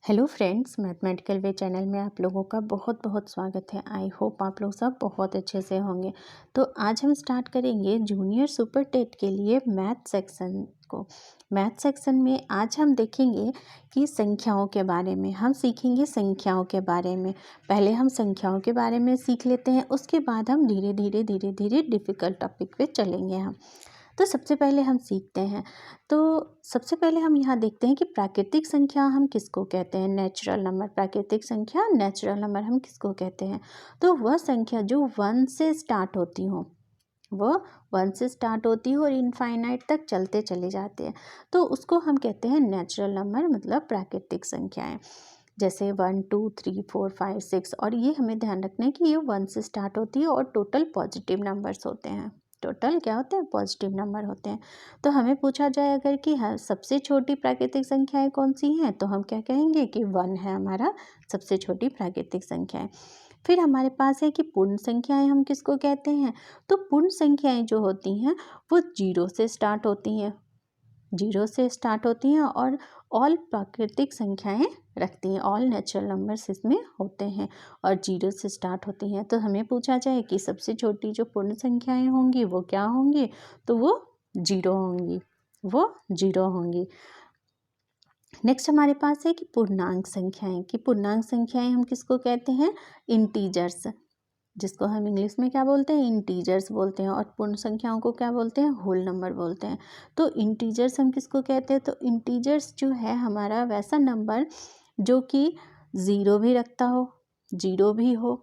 Hello friends, mathematical वे channel में आप लोगों का बहुत बहुत स्वागत है। आई होप आप लोग सब बहुत अच्छे से होंगे। तो आज हम स्टार्ट करेंगे जूनियर सुपर टेट के लिए मैथ सेक्शन को। मैथ सेक्शन में आज हम देखेंगे कि संख्याओं के बारे में हम सीखेंगे। संख्याओं के बारे में पहले हम संख्याओं के बारे में सीख लेते हैं, उसके बाद हम धीरे धीरे डिफ़िकल्ट टॉपिक पे चलेंगे हम। तो सबसे पहले हम सीखते हैं। तो सबसे पहले हम यहाँ देखते हैं कि प्राकृतिक संख्या हम किसको कहते हैं। नेचुरल नंबर, प्राकृतिक संख्या नेचुरल नंबर हम किसको कहते हैं। तो वह संख्या जो 1 से स्टार्ट होती हो, वह 1 से स्टार्ट होती हो और इनफाइनाइट तक चलते चले जाते हैं, तो उसको हम कहते हैं नेचुरल नंबर, मतलब प्राकृतिक संख्याएं। जैसे 1 2 3 4 5 6, और ये हमें ध्यान रखना है कि ये 1 से स्टार्ट होती है और टोटल पॉजिटिव नंबर्स होते हैं। टोटल क्या होते हैं? पॉजिटिव नंबर होते हैं। तो हमें पूछा जाए अगर कि हाँ सबसे छोटी प्राकृतिक संख्याएं कौन सी हैं, तो हम क्या कहेंगे कि 1 है हमारा सबसे छोटी प्राकृतिक संख्याएं। फिर हमारे पास है कि पूर्ण संख्याएं हम किसको कहते हैं। तो पूर्ण संख्याएं जो होती हैं वो 0 से स्टार्ट होती हैं, 0 से स्टार्ट होती हैं और ऑल प्राकृतिक संख्याएं रखती हैं। ऑल नेचुरल नंबर्स इसमें होते हैं और 0 से स्टार्ट होती हैं। तो हमें पूछा जाए कि सबसे छोटी जो पूर्ण संख्याएं होंगी वो क्या होंगी, तो वो 0 होंगी, वो 0 होंगी। नेक्स्ट हमारे पास है कि पूर्णांक संख्याएं। कि पूर्णांक संख्याएं हम किसको कहते हैं? इंटीजर्स, जिसको हम इंग्लिश में क्या बोलते हैं? इंटीजर्स बोलते हैं। और पूर्ण संख्याओं को क्या बोलते हैं? होल नंबर बोलते हैं। तो इंटीजर्स हम किसको कहते हैं? तो इंटीजर्स जो है हमारा वैसा नंबर जो कि 0 भी रखता हो, 0 भी हो,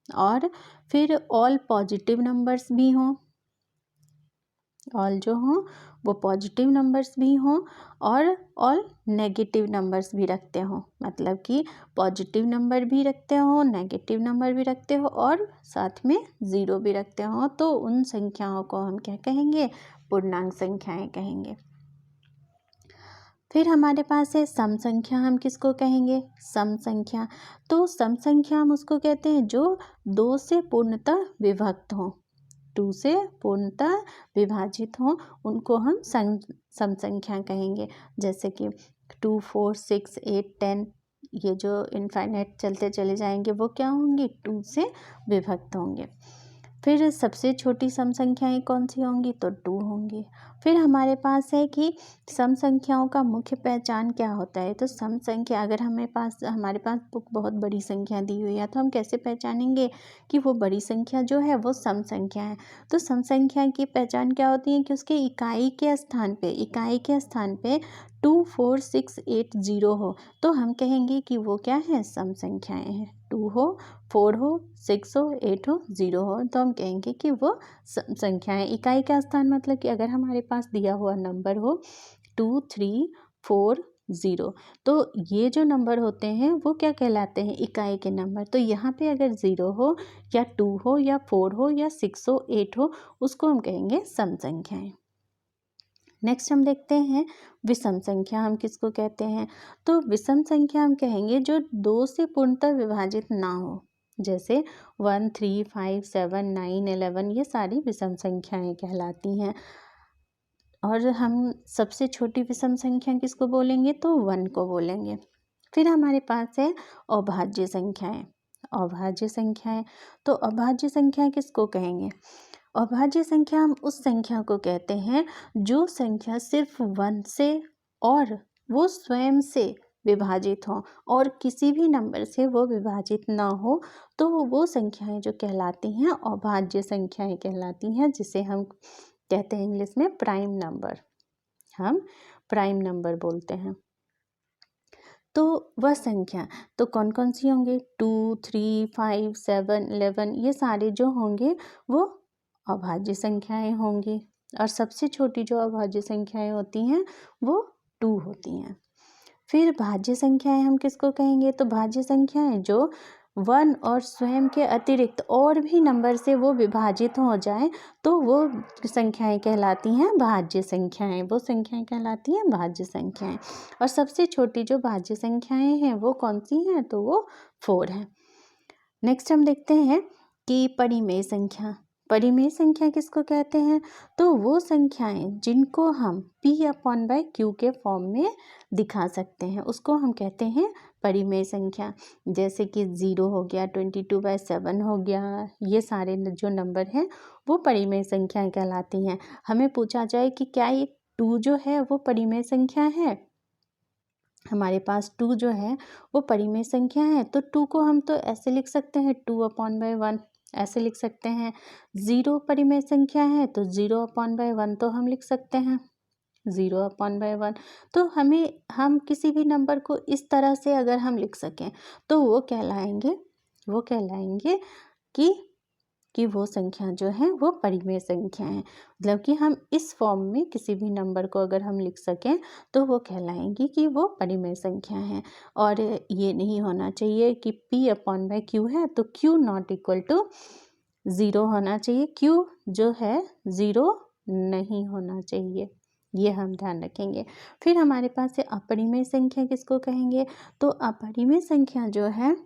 और फिर ऑल पॉजिटिव नंबर्स भी हों, ऑल जो हों वो पॉजिटिव नंबर्स भी हों, और ऑल नेगेटिव नंबर्स भी रखते हों। मतलब कि पॉजिटिव नंबर भी रखते हों, नेगेटिव नंबर भी रखते हो और साथ में 0 भी रखते हों, तो उन संख्याओं को हम क्या कहेंगे? पूर्णांक संख्याएं कहेंगे। फिर हमारे पास है सम संख्या। हम किसको कहेंगे? सम संख्या। तो सम संख्या हम उसको कहते हैं जो 2 से पूर्णतः विभक्त हों, 2 से पूर्णतः विभाजित हों, उनको हम सम संख्या कहेंगे। जैसे कि 2 4 6 8 10, ये जो इनफाइनाइट चलते चले जाएंगे वो क्या होंगी? 2 से विभक्त होंगे। फिर सबसे छोटी सम संख्याएं कौन सी होंगी? तो 2 होंगी। फिर हमारे पास है कि सम संख्याओं का मुख्य पहचान क्या होता है। तो सम संख्या, अगर हमारे पास बहुत बड़ी संख्या दी हुई है तो हम कैसे पहचानेंगे कि वो बड़ी संख्या जो है वो सम संख्या है। तो सम संख्या की पहचान क्या होती है कि उसके इकाई के स्थान पे 2 4 6 8 0 हो, तो हम कहेंगे कि वो क्या है? सम संख्याएं हैं। 2 हो, 4 हो, 6 हो, 8 हो, 0 हो, तो हम कहेंगे कि वो संख्याएं। इकाई का स्थान मतलब कि अगर हमारे पास दिया हुआ नंबर हो 2 3 4 0, तो ये जो नंबर होते हैं वो क्या कहलाते हैं? इकाई के नंबर। तो यहाँ पे अगर 0 हो या 2 हो या 4 हो या 6 हो 8 हो, उसको हम कहेंगे सम संख्याएं। नेक्स्ट हम देखते हैं विषम संख्या हम किसको कहते हैं। तो विषम संख्या हम कहेंगे जो 2 से पूर्णतः विभाजित ना हो। जैसे 1 3 5 7 9 11, ये सारी विषम संख्याएं कहलाती हैं। और हम सबसे छोटी विषम संख्या किसको बोलेंगे? तो 1 को बोलेंगे। फिर हमारे पास है अभाज्य संख्याएं। अभाज्य संख्याएं, तो अभाज्य संख्या किसको कहेंगे? अभाज्य संख्या हम उस संख्या को कहते हैं जो संख्या सिर्फ 1 से और वो स्वयं से विभाजित हो और किसी भी नंबर से वो विभाजित ना हो, तो वो संख्याएं जो कहलाती हैं अभाज्य संख्याएं कहलाती हैं, जिसे हम कहते हैं इंग्लिश में प्राइम नंबर। हम प्राइम नंबर बोलते हैं। तो वह संख्या तो कौन कौन सी होंगे? 2 3 5 7 11, ये सारे जो होंगे वो अभाज्य संख्याएं होंगी। और सबसे छोटी जो अभाज्य संख्याएं होती हैं वो 2 होती हैं। फिर भाज्य संख्याएं हम किसको कहेंगे? तो भाज्य संख्याएं जो 1 और स्वयं के अतिरिक्त और भी नंबर से वो विभाजित हो जाए, तो वो संख्याएं कहलाती हैं भाज्य संख्याएं। वो संख्याएं कहलाती हैं भाज्य संख्याएं। और सबसे छोटी जो भाज्य संख्याएं हैं वो कौन सी हैं? तो वो 4 है। नेक्स्ट हम देखते हैं कि परिमेय संख्या। परिमेय संख्या किसको कहते हैं? तो वो संख्याएं जिनको हम P/Q के फॉर्म में दिखा सकते हैं उसको हम कहते हैं परिमेय संख्या। जैसे कि 0 हो गया, 22/7 हो गया, ये सारे जो नंबर हैं वो परिमेय संख्याएं कहलाती हैं। हमें पूछा जाए कि क्या ये 2 जो है वो परिमेय संख्या है, हमारे पास 2 जो है वो परिमेय संख्या है, तो 2 को हम तो ऐसे लिख सकते हैं 2/1 ऐसे लिख सकते हैं। 0 परिमेय संख्या है तो 0/1 तो हम लिख सकते हैं 0/1। तो हम किसी भी नंबर को इस तरह से अगर हम लिख सकें तो वो कहलाएंगे कि वो संख्या जो है वो परिमेय संख्या है। मतलब कि हम इस फॉर्म में किसी भी नंबर को अगर हम लिख सकें तो वो कहलाएंगी कि वो परिमेय संख्या है। और ये नहीं होना चाहिए कि P/Q है तो Q नॉट इक्वल टू 0 होना चाहिए, Q जो है 0 नहीं होना चाहिए, ये हम ध्यान रखेंगे। फिर हमारे पास है अपरिमेय संख्या किसको कहेंगे? तो अपरिमेय संख्या जो है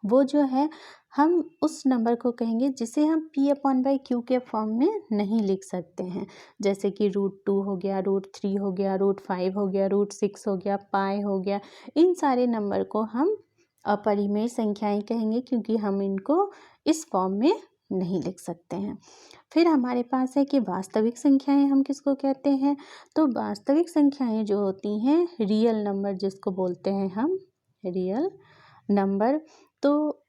वो जो है हम उस नंबर को कहेंगे जिसे हम P/Q के फॉर्म में नहीं लिख सकते हैं। जैसे कि √2 हो गया, √3 हो गया, √5 हो गया, √6 हो गया, पाई हो गया, इन सारे नंबर को हम अपरिमेय संख्याएं कहेंगे क्योंकि हम इनको इस फॉर्म में नहीं लिख सकते हैं। फिर हमारे पास है कि वास्तविक संख्याएं हम किसको कहते हैं? तो वास्तविक संख्याएं जो होती हैं रियल नंबर जिसको बोलते हैं हम रियल नंबर, तो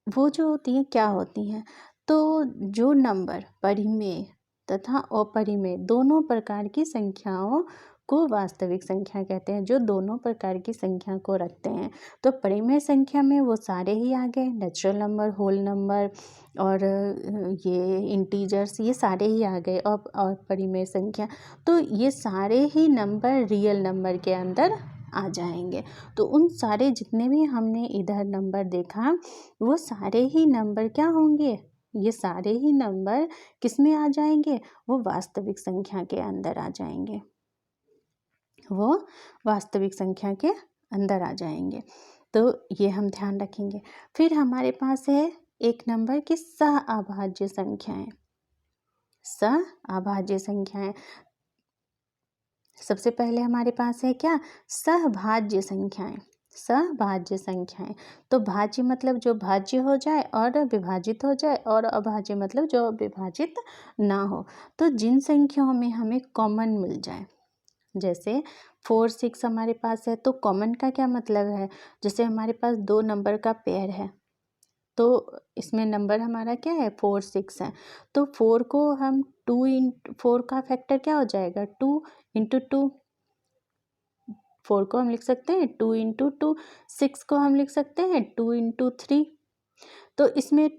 वो जो होती हैं क्या होती हैं? तो जो नंबर परिमेय तथा अपरिमेय दोनों प्रकार की संख्याओं को वास्तविक संख्या कहते हैं, जो दोनों प्रकार की संख्या को रखते हैं। तो परिमेय संख्या में वो सारे ही आ गए, नेचुरल नंबर, होल नंबर और ये इंटीजर्स, ये सारे ही आ गए। और परिमेय संख्या तो ये सारे ही नंबर रियल नंबर के अंदर आ जाएंगे। तो उन सारे जितने भी हमने इधर नंबर देखा वो सारे ही नंबर क्या होंगे? ये सारे ही नंबर किस में आ जाएंगे? वो वास्तविक संख्या के अंदर आ जाएंगे, वो वास्तविक संख्या के अंदर आ जाएंगे। तो ये हम ध्यान रखेंगे। फिर हमारे पास है एक नंबर की सहअभाज्य संख्याएं। सहअभाज्य संख्याएं सबसे पहले हमारे पास है क्या? सहभाज्य संख्याएं। सहभाज्य संख्याएं तो भाज्य मतलब जो भाज्य हो जाए और विभाजित हो जाए, और अभाज्य मतलब जो विभाजित ना हो। तो जिन संख्याओं में हमें कॉमन मिल जाए, जैसे 4, 6 हमारे पास है, तो कॉमन का क्या मतलब है? जैसे हमारे पास 2 नंबर का पेयर है तो इसमें नंबर हमारा क्या है? 4, 6 है। तो 4 को हम 4 का फैक्टर क्या हो जाएगा? 2 × 2। 4 को हम लिख सकते हैं 2 × 2। 6 को हम लिख सकते हैं 2 × 3। तो इसमें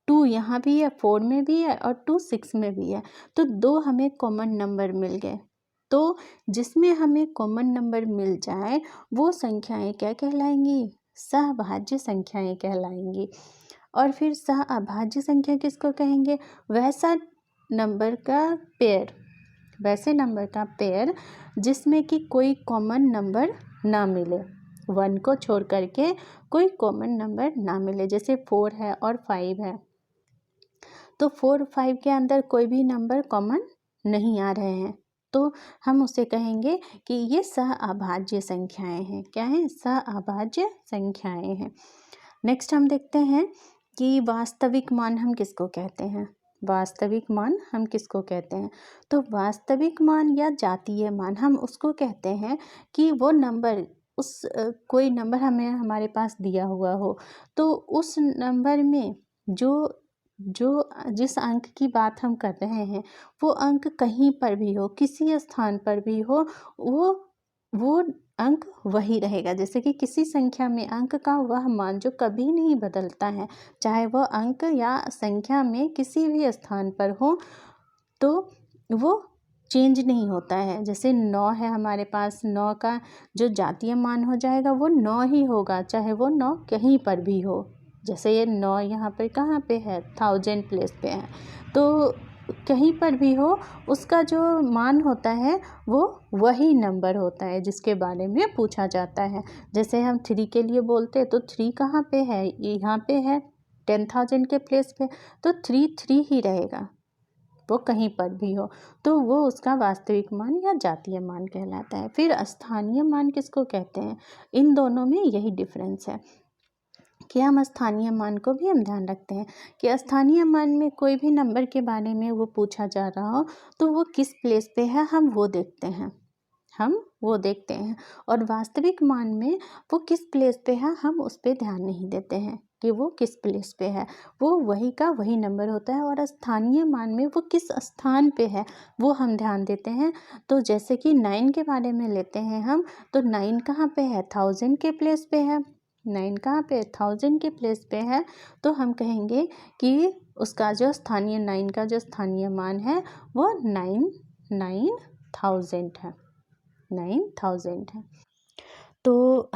2 यहाँ भी है, 4 में भी है और 2 6 में भी है। तो 2 हमें कॉमन नंबर मिल गए। तो जिसमें हमें कॉमन नंबर मिल जाए वो संख्याएं क्या कहलाएंगी? सहभाज्य संख्याएं कहलाएंगी। और फिर सहअभाज्य संख्या किसको कहेंगे? वैसे नंबर का पेयर जिसमें कि कोई कॉमन नंबर ना मिले, 1 को छोड़ करके कोई कॉमन नंबर ना मिले। जैसे 4 है और 5 है, तो 4, 5 के अंदर कोई भी नंबर कॉमन नहीं आ रहे हैं, तो हम उसे कहेंगे कि ये सहअभाज्य संख्याएं हैं। क्या है? सहअभाज्य संख्याएं हैं। नेक्स्ट हम देखते हैं कि वास्तविक मान हम किसको कहते हैं? वास्तविक मान हम किसको कहते हैं? तो वास्तविक मान या जातीय मान हम उसको कहते हैं कि वो नंबर कोई नंबर हमारे पास दिया हुआ हो, तो उस नंबर में जिस अंक की बात हम कर रहे हैं वो अंक कहीं पर भी हो, किसी स्थान पर भी हो, वो अंक वही रहेगा। जैसे कि किसी संख्या में अंक का वह मान जो कभी नहीं बदलता है, चाहे वह अंक या संख्या में किसी भी स्थान पर हो, तो वो चेंज नहीं होता है। जैसे 9 है हमारे पास, 9 का जो जातीय मान हो जाएगा वो 9 ही होगा, चाहे वो 9 कहीं पर भी हो। जैसे ये 9 यहाँ पर कहाँ पे है? 1000 प्लेस पे है, तो कहीं पर भी हो उसका जो मान होता है वो वही नंबर होता है जिसके बारे में पूछा जाता है। जैसे हम 3 के लिए बोलते हैं तो 3 कहाँ पे है? यहाँ पे है 10,000 के प्लेस पे, तो 3 ही रहेगा, वो कहीं पर भी हो, तो वो उसका वास्तविक मान या जातीय मान कहलाता है। फिर स्थानीय मान किसको कहते हैं? इन दोनों में यही डिफरेंस है कि हम स्थानीय मान को भी हम ध्यान रखते हैं कि स्थानीय मान में कोई भी नंबर के बारे में वो पूछा जा रहा हो तो वो किस प्लेस पे है हम वो देखते हैं, और वास्तविक मान में वो किस प्लेस पे है हम उस पर ध्यान नहीं देते हैं कि वो किस प्लेस पे है, वो वही का वही नंबर होता है। और स्थानीय मान में वो किस स्थान पे है वो हम ध्यान देते हैं। तो जैसे कि 9 के बारे में लेते हैं हम, तो 9 कहाँ पे है? 1000 के प्लेस पे है। 9 कहाँ पे? 1000 के प्लेस पे है, तो हम कहेंगे कि उसका जो स्थानीय 9 का जो स्थानीय मान है वो 9000 है, 9000 है। तो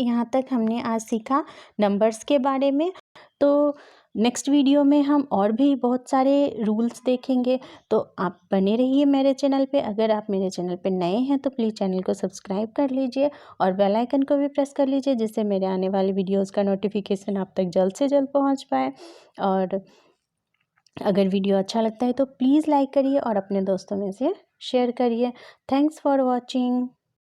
यहाँ तक हमने आज सीखा नंबर्स के बारे में। तो नेक्स्ट वीडियो में हम और भी बहुत सारे रूल्स देखेंगे, तो आप बने रहिए मेरे चैनल पे। अगर आप मेरे चैनल पे नए हैं तो प्लीज़ चैनल को सब्सक्राइब कर लीजिए और बेल आइकन को भी प्रेस कर लीजिए, जिससे मेरे आने वाली वीडियोस का नोटिफिकेशन आप तक जल्द से जल्द पहुंच पाए। और अगर वीडियो अच्छा लगता है तो प्लीज़ लाइक करिए और अपने दोस्तों में से शेयर करिए। Thanks for watching.